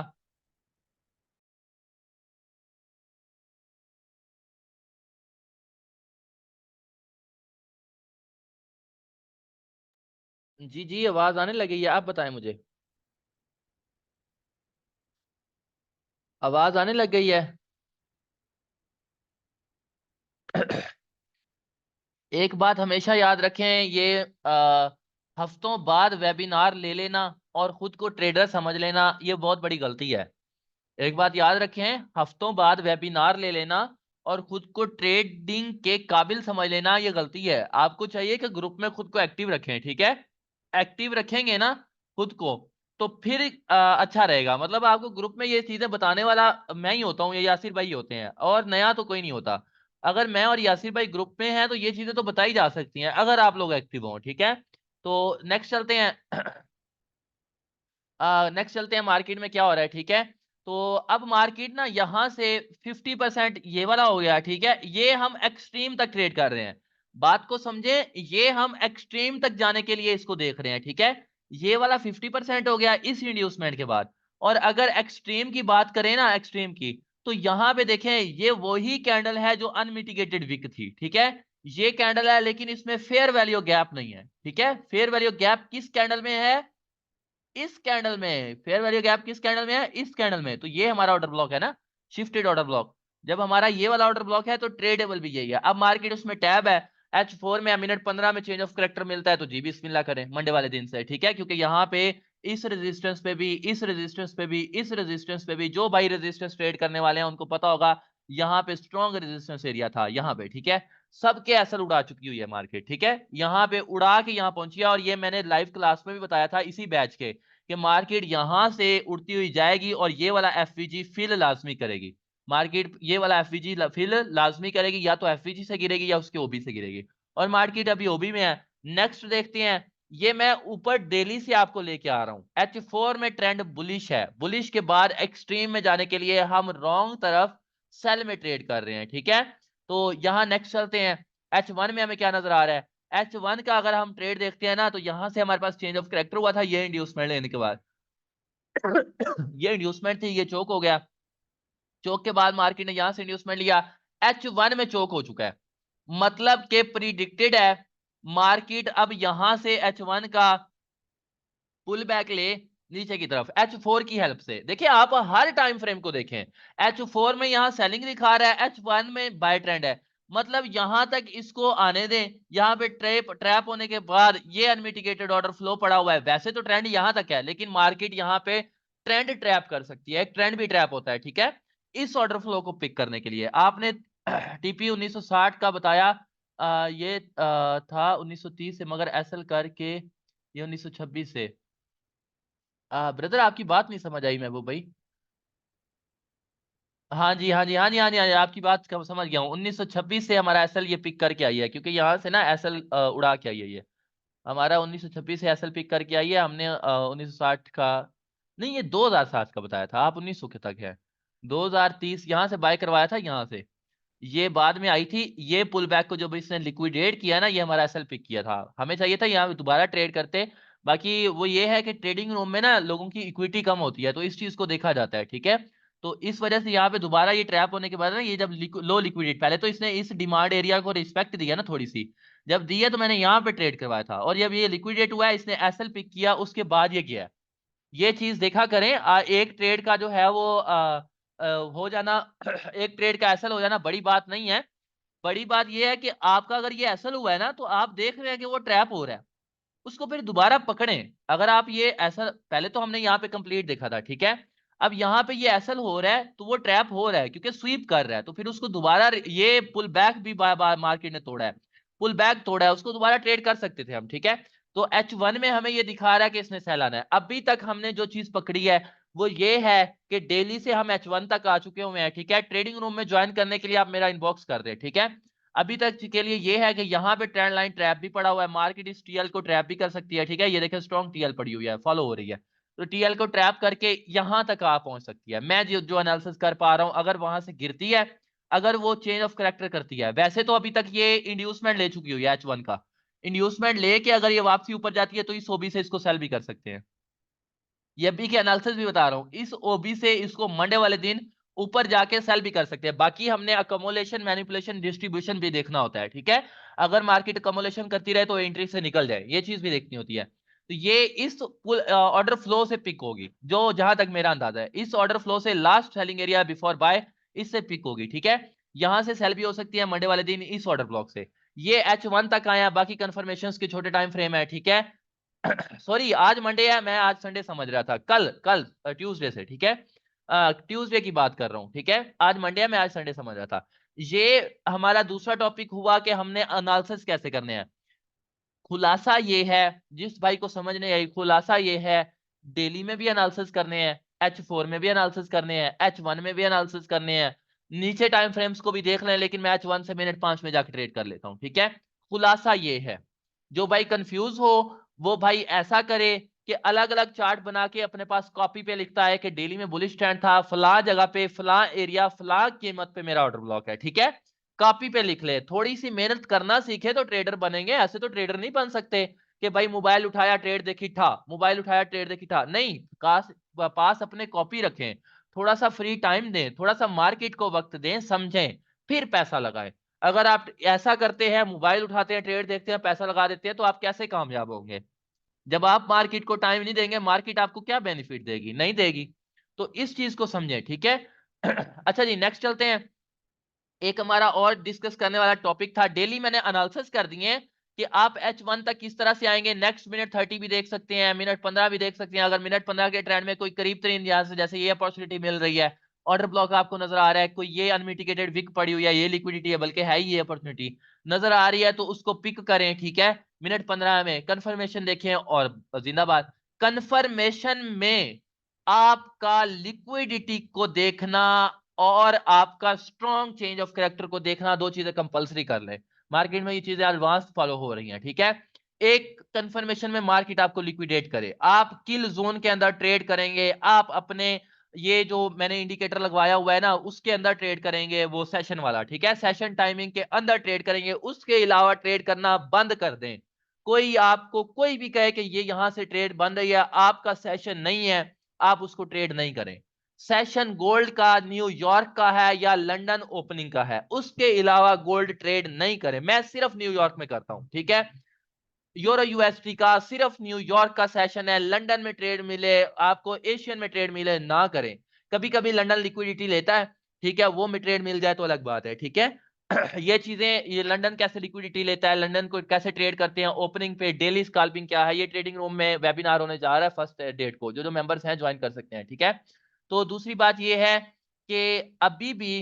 जी जी, आवाज आने लगी है, आप बताएं मुझे, आवाज आने लग गई है। एक बात हमेशा याद रखें, ये हफ्तों बाद वेबिनार ले लेना और खुद को ट्रेडर समझ लेना, ये बहुत बड़ी गलती है। एक बात याद रखें, हफ्तों बाद वेबिनार ले लेना और खुद को ट्रेडिंग के काबिल समझ लेना, ये गलती है। आपको चाहिए कि ग्रुप में खुद को एक्टिव रखें, ठीक है। एक्टिव रखेंगे ना खुद को, तो फिर अच्छा रहेगा। मतलब आपको ग्रुप में ये चीजें बताने वाला मैं ही होता हूँ या यासिर भाई होते हैं, और नया तो कोई नहीं होता। अगर मैं और यासिर भाई ग्रुप में हैं तो ये चीजें तो बताई जा सकती हैं, अगर आप लोग एक्टिव हो, ठीक है। तो नेक्स्ट चलते हैं। नेक्स्ट चलते हैं, मार्केट में क्या हो रहा है, ठीक है। तो अब मार्केट ना यहां से 50% ये वाला हो गया, ठीक है, ये हम एक्सट्रीम तक ट्रेड कर रहे हैं। बात को समझे, ये हम एक्सट्रीम तक जाने के लिए इसको देख रहे हैं, ठीक है। ये वाला 50% हो गया इस इंड्यूसमेंट के बाद। और अगर एक्सट्रीम की बात करें ना, एक्सट्रीम की, तो यहां पे देखें, ये वही कैंडल है जो अनमिटिगेटेड विक थी, ठीक है। ये कैंडल है, लेकिन इसमें फेयर वैल्यू गैप नहीं है, ठीक है। फेयर वैल्यू गैप किस कैंडल में है, इस कैंडल में। फेयर वैल्यू गैप किस कैंडल में है, इस कैंडल में। तो ये हमारा ऑर्डर ब्लॉक है ना, शिफ्टेड ऑर्डर ब्लॉक। जब हमारा ये वाला ऑर्डर ब्लॉक है तो ट्रेडेबल भी यही है। अब मार्केट उसमें टैब है, H4 में मिनट 15 में चेंज ऑफ करेक्टर मिलता है, तो जी बिस्मिल्लाह करें मंडे वाले दिन से, ठीक है। क्योंकि यहाँ पे इस रेजिस्टेंस पे भी, इस रेजिस्टेंस पे भी, इस रेजिस्टेंस पे भी, जो भाई रेजिस्टेंस ट्रेड करने वाले हैं उनको पता होगा, यहाँ पे स्ट्रॉन्ग रेजिस्टेंस एरिया था यहाँ पे, ठीक है। सबके एसएल उड़ा चुकी हुई है मार्केट, ठीक है, यहाँ पे उड़ा के यहाँ पहुंची है। और ये मैंने लाइव क्लास में भी बताया था इसी बैच के, कि मार्केट यहां से उड़ती हुई जाएगी और ये वाला एफवीजी फिल लाजमी करेगी। मार्केट ये वाला एफवीजी फिल लाजमी करेगी, या तो एफवीजी से गिरेगी या उसके ओबी से गिरेगी, और मार्केट अभी ओबी में है। नेक्स्ट देखते हैं, ये मैं ऊपर डेली से आपको लेके आ रहा हूं। H4 में ट्रेंड बुलिश है, बुलिश के बाद एक्सट्रीम में जाने के लिए हम रॉन्ग तरफ सेल में ट्रेड कर रहे हैं, ठीक है। तो यहां नेक्स्ट चलते हैं, H1 में हमें क्या नजर आ रहा है। H1 का अगर हम ट्रेड देखते हैं ना, तो यहां से हमारे पास चेंज ऑफ कैरेक्टर हुआ था, ये इंड्यूसमेंट लेने के बाद ये इंड्यूसमेंट थी, ये चोक हो गया। चोक के बाद मार्केट ने यहां से इंड्यूसमेंट लिया, H1 में चोक हो चुका है, मतलब के प्रिडिक्टेड है मार्केट अब यहां से H1 का पुल बैक ले नीचे की तरफ H4 की हेल्प से। देखिए आप हर टाइम फ्रेम को देखें, H4 में यहां सेलिंग दिखा रहा है, H1 में बाय ट्रेंड है, मतलब यहां तक इसको आने दें। यहां पे ट्रैप होने के बाद ये अनमिटिगेटेड ऑर्डर फ्लो पड़ा हुआ है, वैसे तो ट्रेंड यहां तक है, लेकिन मार्केट यहां पे ट्रेंड ट्रैप कर सकती है, ट्रेंड भी ट्रैप होता है, ठीक है। इस ऑर्डर फ्लो को पिक करने के लिए आपने टीपी 1960 का बताया, ये था 1930 से, मगर एसएल करके ये 1926 से। ब्रदर आपकी बात नहीं समझ आई महबूब भाई। हाँ जी, हाँ जी, हाँ जी, हाँ जी, हाँ जी, आपकी बात समझ गया हूँ। 1926 से हमारा एसएल ये पिक करके आई है, क्योंकि यहाँ से ना एसएल उड़ा के आई है ये। हमारा 1926 से एसएल पिक करके आई है, हमने 1960 का नहीं, ये 2060 का बताया था, आप 1900 के तक है। 2030 यहाँ से बाय करवाया था, यहाँ से ये बाद में आई थी। ये पुल बैक को जब इसने लिक्विडेट किया ना, ये हमारा एसएल पिक किया था, हमें चाहिए था यहाँ दोबारा ट्रेड करते। बाकी वो ये है कि ट्रेडिंग रूम में ना लोगों की इक्विटी कम होती है, तो इस चीज को देखा जाता है, ठीक है। तो इस वजह से यहाँ पे दोबारा ये ट्रैप होने के बाद ना, ये जब लो लिक्विडेट, पहले तो इसने इस डिमांड एरिया को रिस्पेक्ट दिया ना थोड़ी सी, जब दिया तो मैंने यहाँ पे ट्रेड करवाया था, और जब ये लिक्विडेट हुआ है इसने एसएल पिक किया, उसके बाद ये गया। ये चीज देखा करें, एक ट्रेड का जो है वो हो जाना एक ट्रेड का एसएल हो जाना बड़ी बात नहीं है। बड़ी बात ये है कि आपका अगर ये एसएल हुआ है ना, तो आप देख रहे हैं कि वो ट्रैप हो रहा है, उसको फिर दोबारा पकड़ें। अगर आप ये ऐसा, पहले तो हमने यहाँ पे कंप्लीट देखा था, ठीक है। अब यहाँ पे ये एसएल हो रहा है, तो वो ट्रैप हो रहा है क्योंकि स्वीप कर रहा है, तो फिर उसको दोबारा ये पुल बैक भी बार बार मार्केट ने तोड़ा है, पुल बैक तोड़ा है, उसको दोबारा ट्रेड कर सकते थे हम, ठीक है। तो H1 में हमें ये दिखा रहा है कि इसने सेल आना है। अभी तक हमने जो चीज पकड़ी है वो ये है कि डेली से हम H1 तक आ चुके हुए हैं, ठीक है। ट्रेडिंग रूम में ज्वाइन करने के लिए आप मेरा इनबॉक्स कर दें, ठीक है। अभी तक के लिए ये है कि यहाँ पे ट्रेंड लाइन ट्रैप भी पड़ा हुआ है, मार्केट इस टीएल को ट्रैप भी कर सकती है, ठीक है। ये देखिए स्ट्रॉन्ग टीएल पड़ी हुई है, फॉलो हो रही है, तो टीएल को ट्रैप करके यहाँ तक आ पहुंच सकती है। मैं जो एनालिसिस कर पा रहा हूँ, अगर वहां से गिरती है, अगर वो चेंज ऑफ करेक्टर करती है, वैसे तो अभी तक ये इंड्यूसमेंट ले चुकी हुई है H1 का, इंड्यूसमेंट लेके अगर ये वापसी ऊपर जाती है तो इस ओबी से इसको सेल भी कर सकते हैं। ये भी की एनालिसिस भी बता रहा हूँ, इस ओबी से इसको मंडे वाले दिन ऊपर जाके सेल भी कर सकते हैं। बाकी हमने अकोमोलेशन, मैनिपुलेशन, डिस्ट्रीब्यूशन भी देखना होता है, ठीक है। अगर मार्केट अकोमोलेशन करती रहे तो एंट्री से निकल जाए, ये चीज भी देखनी होती है। तो ये इस ऑर्डर फ्लो से पिक होगी, जो जहां तक मेरा अंदाजा है, इस ऑर्डर फ्लो से last selling area before buy इससे पिक होगी, ठीक है। यहां से सेल भी हो सकती है मंडे वाले दिन इस ऑर्डर ब्लॉक से। ये H1 तक आया, बाकी कंफर्मेशन के छोटे टाइम फ्रेम है, ठीक है। सॉरी आज मंडे है, मैं आज संडे समझ रहा था, कल कल ट्यूसडे से, ठीक है। ट्यूसडे की बात कर रहा हूँ, ठीक है। आज मंडे है, मैं आज संडे समझ रहा था। ये हमारा दूसरा टॉपिक हुआ कि हमने एनालिसिस कैसे करने हैं। खुलासा ये है, जिस भाई को समझ नहीं आई, खुलासा ये है, डेली में भी एनालिसिस करने हैं, H4 में भी एनालिसिस करने हैं, H1 में भी एनालिसिस करने हैं, नीचे टाइम फ्रेम्स को भी देख लें, लेकिन मैं H1 से मिनट 5 में जाकर ट्रेड कर लेता हूँ, ठीक है। खुलासा ये है, जो भाई कंफ्यूज हो वो भाई ऐसा करे कि अलग अलग चार्ट बना के अपने पास कॉपी पे लिखता है कि डेली में बुलिश ट्रेंड था, फला जगह पे, फला एरिया, फला कीमत पे मेरा ऑर्डर ब्लॉक है, ठीक है। कॉपी पे लिख ले, थोड़ी सी मेहनत करना सीखे तो ट्रेडर बनेंगे, ऐसे तो ट्रेडर नहीं बन सकते कि भाई मोबाइल उठाया ट्रेड देखी ठा, मोबाइल उठाया ट्रेड देखी ठा, नहीं। पास अपने कॉपी रखें, थोड़ा सा फ्री टाइम दें, थोड़ा सा मार्केट को वक्त दें, समझें, फिर पैसा लगाएं। अगर आप ऐसा करते हैं, मोबाइल उठाते हैं, ट्रेड देखते हैं, पैसा लगा देते हैं, तो आप कैसे कामयाब होंगे। जब आप मार्केट को टाइम नहीं देंगे, मार्केट आपको क्या बेनिफिट देगी, नहीं देगी। तो इस चीज को समझें, ठीक है। अच्छा जी, नेक्स्ट चलते हैं। एक हमारा और डिस्कस करने वाला टॉपिक था, डेली मैंने एनालिसिस कर दिए कि आप H1 तक किस तरह से आएंगे। नेक्स्ट मिनट 30 भी देख सकते हैं, मिनट 15 भी देख सकते हैं। अगर मिनट 15 के ट्रेंड में कोई करीब तरीन यहाँ से जैसे ये अपॉर्चुनिटी मिल रही है, ऑर्डर ब्लॉक आपको नजर आ रहा है, कोई ये अनमिटिगेटेड विक पड़ी हुई है, ये लिक्विडिटी है, बल्कि है ही ये अपॉर्चुनिटी नजर आ रही है, तो उसको पिक करें, ठीक है। मिनट 15 में कंफर्मेशन देखें और जिंदाबाद। कंफर्मेशन में आपका लिक्विडिटी को देखना और आपका स्ट्रॉन्ग चेंज ऑफ कैरेक्टर को देखना, दो चीजें कंपलसरी कर ले। मार्केट में ये चीजें एडवांस फॉलो हो रही हैं, ठीक है। एक कंफर्मेशन में मार्केट आपको लिक्विडेट करे, आप किल जोन के अंदर ट्रेड करेंगे, आप अपने ये जो मैंने इंडिकेटर लगवाया हुआ है ना उसके अंदर ट्रेड करेंगे, वो सेशन वाला, ठीक है, सेशन टाइमिंग के अंदर ट्रेड करेंगे, उसके अलावा ट्रेड करना बंद कर दें। कोई आपको कोई भी कहे कि ये यहां से ट्रेड बंद है या आपका सेशन नहीं है, आप उसको ट्रेड नहीं करें। सेशन गोल्ड का न्यूयॉर्क का है या लंदन ओपनिंग का है, उसके अलावा गोल्ड ट्रेड नहीं करें। मैं सिर्फ न्यूयॉर्क में करता हूं, ठीक है। यूरो यूएसडी का सिर्फ न्यूयॉर्क का सेशन है, लंदन में ट्रेड मिले आपको, एशियन में ट्रेड मिले ना करें। कभी कभी लंदन लिक्विडिटी लेता है, ठीक है, वो में ट्रेड मिल जाए तो अलग बात है, ठीक है। ये चीजें, ये लंदन कैसे लिक्विडिटी लेता है, लंदन को कैसे ट्रेड करते हैं, ओपनिंग पे डेली स्कैल्पिंग क्या है, ये ट्रेडिंग रूम में वेबिनार होने जा रहा है फर्स्ट डेट को, जो जो मेंबर्स हैं ज्वाइन कर सकते हैं, ठीक है। तो दूसरी बात ये है कि अभी भी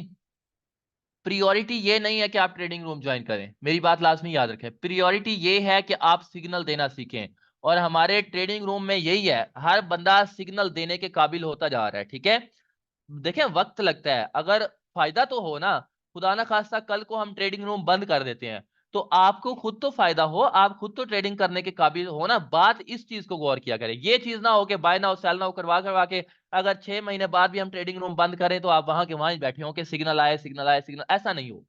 प्रियोरिटी ये नहीं है कि आप ट्रेडिंग रूम ज्वाइन करें, मेरी बात लाजमी याद रखें। प्रियोरिटी ये है कि आप सिग्नल देना सीखें, और हमारे ट्रेडिंग रूम में यही है, हर बंदा सिग्नल देने के काबिल होता जा रहा है, ठीक है। देखें वक्त लगता है, अगर फायदा तो हो ना, खुदा ना खास्ता कल को हम ट्रेडिंग रूम बंद कर देते हैं तो आपको खुद तो फायदा हो, आप खुद तो ट्रेडिंग करने के काबिल हो ना। बात इस चीज को गौर किया करें, ये चीज ना हो कि बाय नाउ सेल नाउ करवा करवा के अगर 6 महीने बाद भी हम ट्रेडिंग रूम बंद करें तो आप वहां के वहां ही बैठे हो कि सिग्नल आए सिग्नल आए सिग्नल, ऐसा नहीं हो।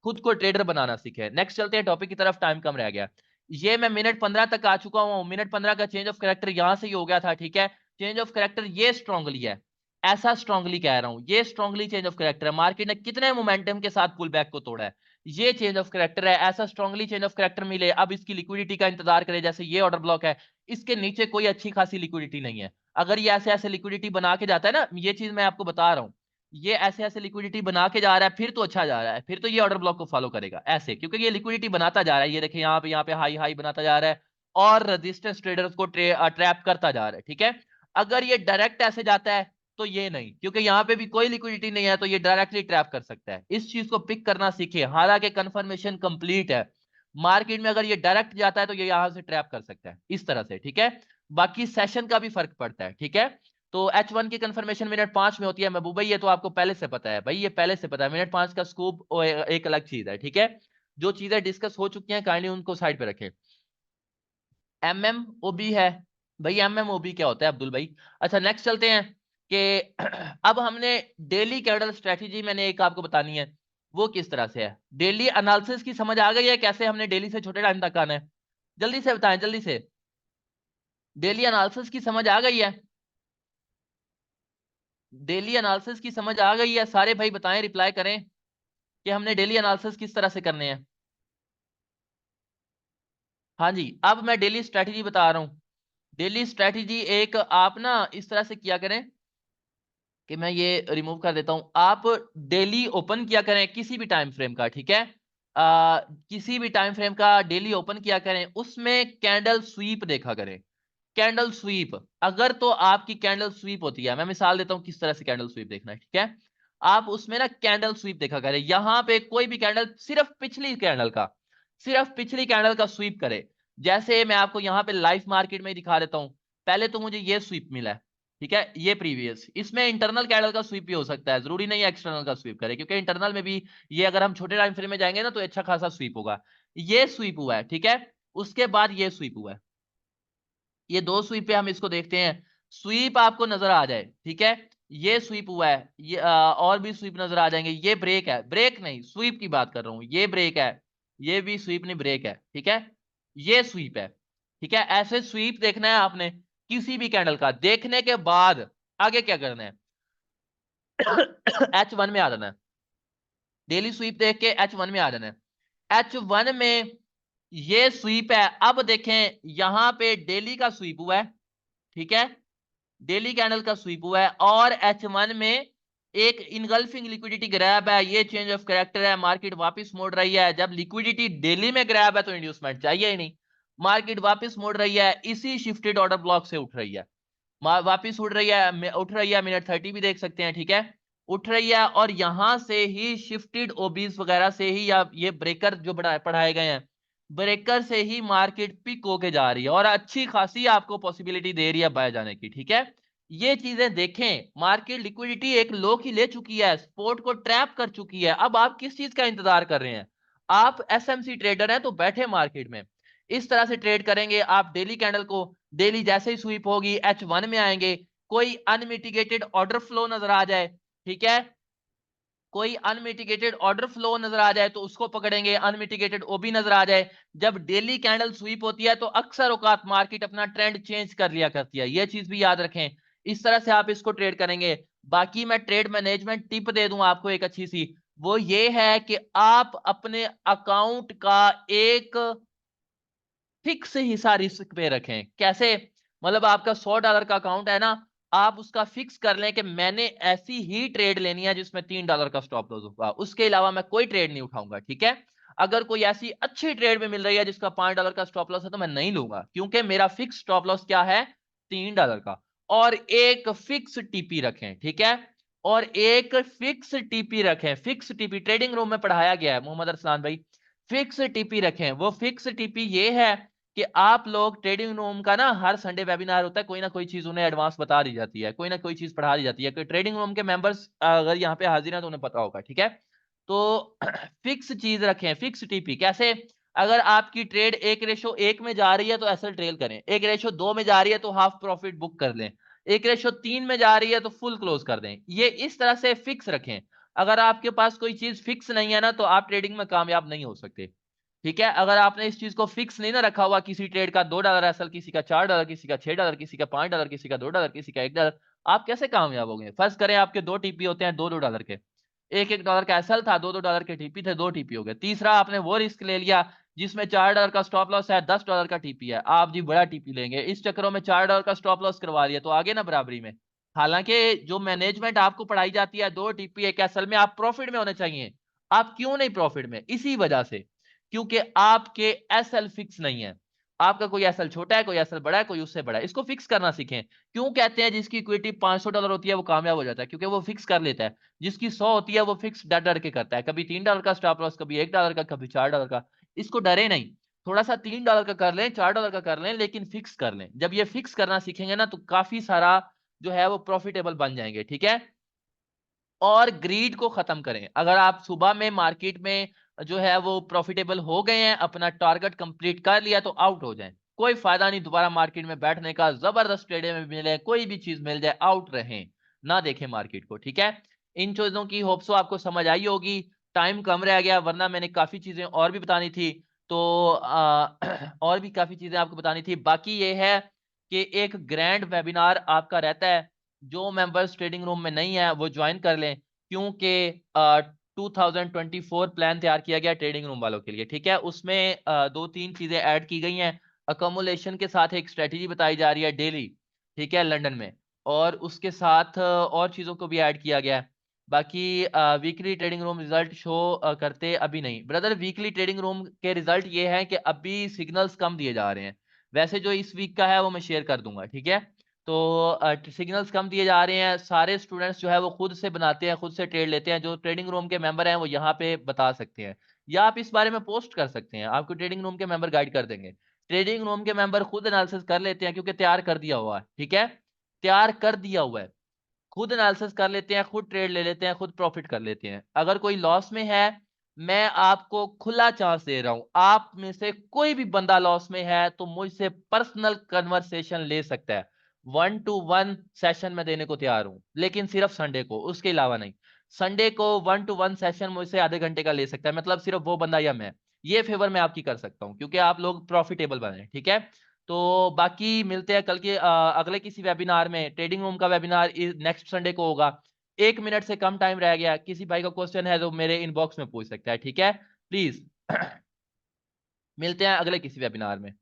खुद को ट्रेडर बनाना सीखे। नेक्स्ट चलते हैं टॉपिक की तरफ, टाइम कम रह गया। ये मैं मिनट 15 तक आ चुका हूँ, मिनट 15 का चेंज ऑफ कैरेक्टर यहां से ही हो गया था, ठीक है। चेंज ऑफ कैरेक्टर ये स्ट्रांगली है, ऐसा स्ट्रांगली कह रहा हूं, ये स्ट्रांगली चेंज ऑफ कैरेक्टर है। मार्केट ने कितने मोमेंटम के साथ पुल बैक को तोड़ा है, ये चेंज ऑफ कैरेक्टर है। ऐसा स्ट्रांगली चेंज ऑफ कैरेक्टर मिले, अब इसकी लिक्विडिटी का इंतजार करें। जैसे ये ऑर्डर ब्लॉक है, इसके नीचे कोई अच्छी खासी लिक्विडिटी नहीं है। अगर ये ऐसे ऐसे लिक्विडिटी बना के जाता है ना, ये चीज मैं आपको बता रहा हूं, ये ऐसे ऐसे लिक्विडिटी बना के जा रहा है फिर तो अच्छा जा रहा है, फिर तो ये ऑर्डर ब्लॉक को फॉलो करेगा ऐसे, क्योंकि ये लिक्विडिटी बनाता जा रहा है। ये देखिए यहाँ पे हाई हाई बनाता जा रहा है और रेजिस्टेंस ट्रेडर्स को ट्रैप करता जा रहा है, ठीक है। अगर ये डायरेक्ट ऐसे जाता है तो ये नहीं, क्योंकि यहाँ पे भी कोई लिक्विडिटी नहीं है, तो ये डायरेक्टली ट्रैप कर सकता है। इस चीज को पिक करना सीखे, हालांकि कंफर्मेशन कंप्लीट है। मार्केट में अगर ये डायरेक्ट जाता है तो ये यहां से ट्रैप कर सकता है इस तरह से, ठीक है। बाकी सेशन का भी फर्क पड़ता है, ठीक है। तो H1 की कंफर्मेशन मिनट 5 में होती है महबूब भाई, ये तो आपको पहले से पता है भाई, ये पहले से पता है। मिनट 5 का स्कूप एक अलग चीज है, ठीक है। जो चीजें डिस्कस हो चुकी हैं काइंडली उनको साइड पे रखें। MMOB है भाई, MMOB क्या होता है अब्दुल भाई? अच्छा नेक्स्ट चलते हैं कि अब हमने डेली कैंडल स्ट्रेटेजी मैंने एक आपको बतानी है, वो किस तरह से है। डेली एनालिसिस की समझ आ गई है, कैसे हमने डेली से छोटे टाइम तक आना है? जल्दी से बताएं जल्दी से, डेली एनालिसिस की समझ आ गई है? डेली एनालिसिस की समझ आ गई है? सारे भाई बताएं, रिप्लाई करें कि हमने डेली एनालिसिस किस तरह से करने हैं। हाँ जी, अब मैं डेली स्ट्रेटेजी बता रहा हूं। डेली स्ट्रेटेजी एक आप ना इस तरह से किया करें कि मैं ये रिमूव कर देता हूं। आप डेली ओपन किया करें किसी भी टाइम फ्रेम का, ठीक है। किसी भी टाइम फ्रेम का डेली ओपन किया करें, उसमें कैंडल स्वीप देखा करें। कैंडल स्वीप, अगर तो आपकी कैंडल स्वीप होती है, मैं मिसाल देता हूं किस तरह से कैंडल स्वीप देखना है, ठीक है। आप उसमें ना कैंडल स्वीप देखा करें, यहां पे कोई भी कैंडल सिर्फ पिछली कैंडल का, सिर्फ पिछली कैंडल का स्वीप करे। जैसे मैं आपको यहाँ पे लाइव मार्केट में ही दिखा देता हूं। पहले तो मुझे ये स्वीप मिला है, ठीक है, ये प्रीवियस, इसमें इंटरनल कैंडल का स्वीप भी हो सकता है, जरूरी नहीं है एक्सटर्नल का स्वीप करे, क्योंकि इंटरनल में भी ये अगर हम छोटे टाइम फ्रेम में जाएंगे ना तो अच्छा खासा स्वीप होगा। ये स्वीप हुआ है, ठीक है। उसके बाद ये स्वीप हुआ है, ये दो स्वीप पे हम इसको देखते हैं। स्वीप आपको नजर आ जाए, ठीक है, ये स्वीप हुआ है, ये और भी स्वीप नजर आ जाएंगे। ये ब्रेक है, ब्रेक नहीं स्वीप की बात कर रहा हूं, ये ब्रेक है, ये भी स्वीप नहीं ब्रेक है, ठीक है। ये स्वीप है, ठीक है। ऐसे स्वीप देखना है आपने किसी भी कैंडल का, देखने के बाद आगे क्या करना है? H1 में आ जाना है, डेली स्वीप देख के H1 में आ जाना है। H1 में ये स्वीप है, अब देखें यहां पे डेली का स्वीप हुआ है, ठीक है, डेली कैंडल का स्वीप हुआ है, और H1 में एक इनगल्फिंग लिक्विडिटी ग्रैब है, ये चेंज ऑफ कैरेक्टर है, मार्केट वापस मोड़ रही है। जब लिक्विडिटी डेली में ग्रैब है तो इंड्यूसमेंट चाहिए ही नहीं, मार्केट वापस मोड़ रही है, इसी शिफ्टेड ऑर्डर ब्लॉक से उठ रही है, वापिस उठ रही है, मिनट 30 भी देख सकते हैं, ठीक है, उठ रही है। और यहां से ही शिफ्टेड ओबीज वगैरह से ही या ये ब्रेकर जो पढ़ाए गए हैं, ब्रेकर से ही मार्केट पिक होके जा रही है और अच्छी खासी आपको पॉसिबिलिटी दे रही है बाय जाने की, ठीक है। ये चीजें देखें, मार्केट लिक्विडिटी एक लो की ले चुकी है, सपोर्ट को ट्रैप कर चुकी है। अब आप किस चीज का इंतजार कर रहे हैं? आप एसएमसी ट्रेडर हैं तो बैठे मार्केट में, इस तरह से ट्रेड करेंगे आप डेली कैंडल को। डेली जैसे ही स्वीप होगी H1 में आएंगे, कोई अनमिटिगेटेड ऑर्डर फ्लो नजर आ जाए, ठीक है, कोई अनमिटिगेटेड ऑर्डर फ्लो नजर आ जाए तो उसको पकड़ेंगे, अनमिटिगेटेड ओबी नजर आ जाए। जब डेली कैंडल स्वीप होती है तो अक्सर औकात मार्केट अपना ट्रेंड चेंज कर लिया करती है, ये चीज भी याद रखें। इस तरह से आप इसको ट्रेड करेंगे। बाकी मैं ट्रेड मैनेजमेंट टिप दे दूं आपको एक अच्छी सी, वो ये है कि आप अपने अकाउंट का एक फिक्स हिस्सा रिस्क पे रखें। कैसे? मतलब आपका $100 का अकाउंट है ना, आप उसका फिक्स कर लें कि मैंने ऐसी ही ट्रेड लेनी है जिसमें $3 का स्टॉप लॉस होगा, उसके अलावा मैं कोई ट्रेड नहीं उठाऊंगा, ठीक है। अगर कोई ऐसी अच्छी ट्रेड में मिल रही है जिसका $5 का स्टॉप लॉस है तो मैं नहीं लूंगा, क्योंकि मेरा फिक्स स्टॉप लॉस क्या है? $3 का। और एक फिक्स टीपी रखें, ठीक है, और एक फिक्स टीपी रखें। फिक्स टीपी ट्रेडिंग रूम में पढ़ाया गया है मोहम्मद अरसलान भाई। फिक्स टीपी रखें। वो फिक्स टीपी ये है कि आप लोग ट्रेडिंग रूम का ना हर संडे वेबिनार होता है, कोई ना कोई चीज उन्हें एडवांस बता दी जाती है, कोई ना कोई चीज पढ़ा दी जाती है, कि ट्रेडिंग रूम के मेंबर्स अगर यहाँ पे हाजिर हैं तो उन्हें पता होगा, ठीक है। तो फिक्स चीज रखें, फिक्स टीपी। कैसे? अगर आपकी ट्रेड 1:1 में जा रही है तो एसएल ट्रेल करें, 1:2 में जा रही है तो हाफ प्रॉफिट बुक कर लें, 1:3 में जा रही है तो फुल क्लोज कर दें। ये इस तरह से फिक्स रखें। अगर आपके पास कोई चीज फिक्स नहीं है ना तो आप ट्रेडिंग में कामयाब नहीं हो सकते, ठीक है। अगर आपने इस चीज को फिक्स नहीं ना रखा हुआ, किसी ट्रेड का $2 एसएल, किसी का $4, किसी का $6, किसी का $5, किसी का $2, किसी का $1, आप कैसे कामयाब होंगे? फर्ज करें आपके दो टीपी होते हैं $2 के, $1 का एसएल था, $2 के टीपी थे, दो टीपी हो गए। तीसरा आपने वो रिस्क ले लिया जिसमें $4 का स्टॉप लॉस है, $10 का टीपी है, आप जी बड़ा टीपी लेंगे, इस चक्करों में $4 का स्टॉप लॉस करवा लिया तो आगे ना बराबरी में। हालांकि जो मैनेजमेंट आपको पढ़ाई जाती है, दो टीपी एक एसएल में आप प्रॉफिट में होने चाहिए। आप क्यों नहीं प्रॉफिट में? इसी वजह से, क्योंकि आपके एसएल फिक्स नहीं है। आपका कोई एसएल छोटा है, कोई एसएल बड़ा है, कोई उससे बड़ा है, इसको फिक्स करना सीखें। क्यों कहते हैं जिसकी इक्विटी $500 होती है वो कामयाब हो जाता है? क्योंकि वो फिक्स कर लेता है। जिसकी 100 होती है वो फिक्स डर डर के करता है, कभी $3 का स्टॉप लॉस, कभी $1 का, कभी $4 का। इसको डरे नहीं, थोड़ा सा $3 का कर लें, $4 का कर लें, लेकिन फिक्स कर लें। जब ये फिक्स करना सीखेंगे ना तो काफी सारा जो है वो प्रॉफिटेबल बन जाएंगे, ठीक है। और ग्रीड को खत्म करें। अगर आप सुबह में मार्केट में जो है वो प्रॉफिटेबल हो गए हैं, अपना टारगेट कंप्लीट कर लिया, तो आउट हो जाएं। कोई फायदा नहीं दोबारा मार्केट में बैठने का, जबरदस्त ट्रेड में मिले, कोई भी चीज मिल जाए, आउट रहें, ना देखें मार्केट को, ठीक है। इन चीजों की होप्सो आपको समझ आई होगी। टाइम कम रह गया, वरना मैंने काफी चीजें और भी बतानी थी। तो और भी काफी चीजें आपको बतानी थी। बाकी ये है कि एक ग्रैंड वेबिनार आपका रहता है, जो मेंबर्स ट्रेडिंग रूम में नहीं है वो ज्वाइन कर लें, क्योंकि 2024 प्लान तैयार किया गया ट्रेडिंग रूम वालों के लिए, ठीक है। उसमें दो तीन चीजें ऐड की गई हैं। अकोमोलेशन के साथ एक स्ट्रेटेजी बताई जा रही है डेली, ठीक है, लंदन में, और उसके साथ और चीजों को भी ऐड किया गया है। बाकी weekly trading room result show करते अभी नहीं ब्रदर। वीकली ट्रेडिंग रूम के रिजल्ट ये हैं कि अभी सिग्नल्स कम दिए जा रहे हैं। वैसे जो इस वीक का है वो मैं शेयर कर दूंगा, ठीक है। तो सिग्नल्स कम दिए जा रहे हैं। सारे स्टूडेंट्स जो है वो खुद से बनाते हैं, खुद से ट्रेड लेते हैं। जो ट्रेडिंग रूम के मेंबर हैं वो यहाँ पे बता सकते हैं, या आप इस बारे में पोस्ट कर सकते हैं, आपको ट्रेडिंग रूम के मेंबर गाइड कर देंगे। ट्रेडिंग रूम के मेंबर खुद एनालिसिस कर लेते हैं, क्योंकि तैयार कर दिया हुआ है, ठीक है, तैयार कर दिया हुआ है। खुद एनालिसिस कर लेते हैं, खुद ट्रेड ले लेते हैं, खुद प्रॉफिट कर लेते हैं। अगर कोई लॉस में है, मैं आपको खुला चांस दे रहा हूं, आप में से कोई भी बंदा लॉस में है तो मुझसे पर्सनल कन्वर्सेशन ले सकता है। 1-to-1 सेशन में देने को तैयार हूं, लेकिन सिर्फ संडे को, उसके अलावा नहीं। संडे को 1-to-1 सेशन मुझसे आधे घंटे का ले सकता है, मतलब सिर्फ वो बंदा या मैं। ये फेवर मैं आपकी कर सकता हूँ, क्योंकि आप लोग प्रॉफिटेबल बने, ठीक है। तो बाकी मिलते हैं कल के अगले किसी वेबिनार में। ट्रेडिंग रूम का वेबिनार नेक्स्ट संडे को होगा। 1 मिनट से कम टाइम रह गया, किसी भाई का क्वेश्चन है तो मेरे इनबॉक्स में पूछ सकता है, ठीक है, प्लीज। मिलते हैं अगले किसी वेबिनार में।